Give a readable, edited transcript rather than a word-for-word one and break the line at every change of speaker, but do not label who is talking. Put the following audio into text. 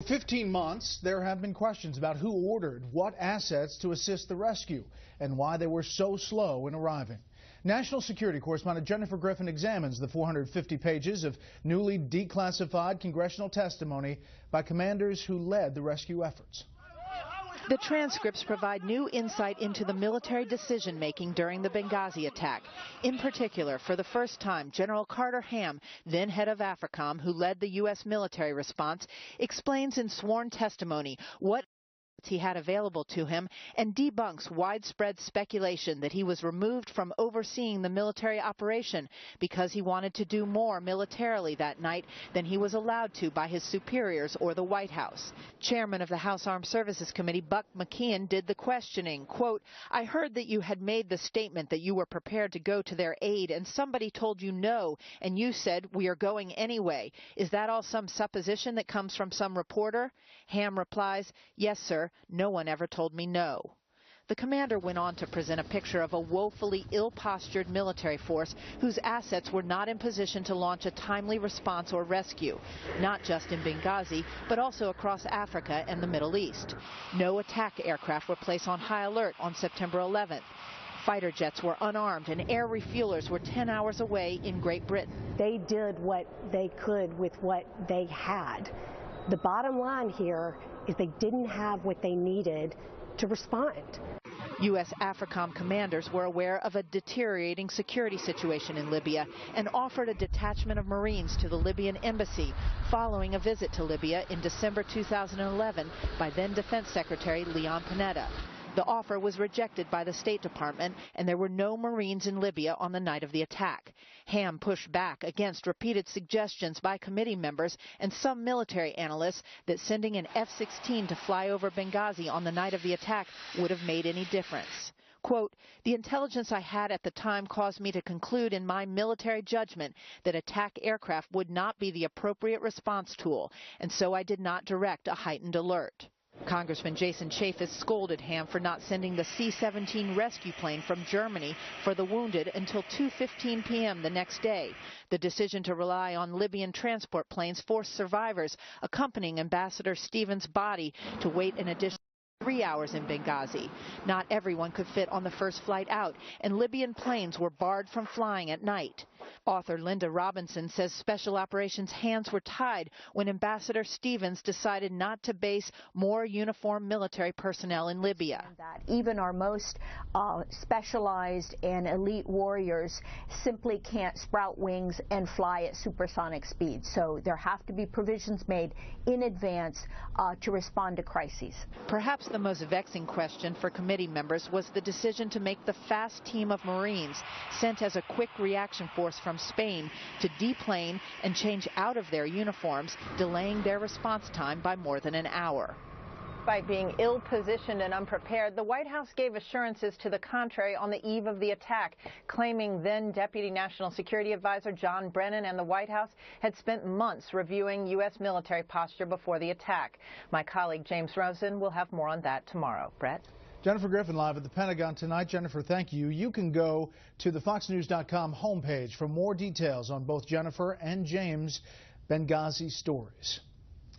For 15 months, there have been questions about who ordered what assets to assist the rescue and why they were so slow in arriving. National security correspondent Jennifer Griffin examines the 450 pages of newly declassified congressional testimony by commanders who led the rescue efforts.
The transcripts provide new insight into the military decision-making during the Benghazi attack. In particular, for the first time, General Carter Ham, then head of AFRICOM, who led the U.S. military response, explains in sworn testimony what he had available to him and debunks widespread speculation that he was removed from overseeing the military operation because he wanted to do more militarily that night than he was allowed to by his superiors or the White House. Chairman of the House Armed Services Committee, Buck McKeon, did the questioning. Quote, "I heard that you had made the statement that you were prepared to go to their aid and somebody told you no and you said we are going anyway. Is that all some supposition that comes from some reporter?" Ham replies, "Yes, sir. No one ever told me no." The commander went on to present a picture of a woefully ill-postured military force whose assets were not in position to launch a timely response or rescue, not just in Benghazi, but also across Africa and the Middle East. No attack aircraft were placed on high alert on September 11th. Fighter jets were unarmed and air refuelers were 10 hours away in Great Britain.
They did what they could with what they had. The bottom line here is they didn't have what they needed to respond.
U.S. AFRICOM commanders were aware of a deteriorating security situation in Libya and offered a detachment of Marines to the Libyan embassy following a visit to Libya in December 2011 by then Defense Secretary Leon Panetta. The offer was rejected by the State Department, and there were no Marines in Libya on the night of the attack. Ham pushed back against repeated suggestions by committee members and some military analysts that sending an F-16 to fly over Benghazi on the night of the attack would have made any difference. Quote, "The intelligence I had at the time caused me to conclude in my military judgment that attack aircraft would not be the appropriate response tool, and so I did not direct a heightened alert." Congressman Jason Chaffetz scolded Ham for not sending the C-17 rescue plane from Germany for the wounded until 2:15 p.m. the next day. The decision to rely on Libyan transport planes forced survivors accompanying Ambassador Stevens' body to wait an additional 3 hours in Benghazi. Not everyone could fit on the first flight out, and Libyan planes were barred from flying at night. Author Linda Robinson says special operations hands were tied when Ambassador Stevens decided not to base more uniformed military personnel in Libya.
Even our most specialized and elite warriors simply can't sprout wings and fly at supersonic speed. So there have to be provisions made in advance to respond to crises.
Perhaps the most vexing question for committee members was the decision to make the fast team of Marines sent as a quick reaction force from Spain to deplane and change out of their uniforms, delaying their response time by more than an hour.
Despite being ill-positioned and unprepared, the White House gave assurances to the contrary on the eve of the attack, claiming then Deputy National Security Advisor John Brennan and the White House had spent months reviewing U.S. military posture before the attack. My colleague James Rosen will have more on that tomorrow. Brett?
Jennifer Griffin live at the Pentagon tonight. Jennifer, thank you. You can go to the FoxNews.com homepage for more details on both Jennifer and James' Benghazi stories.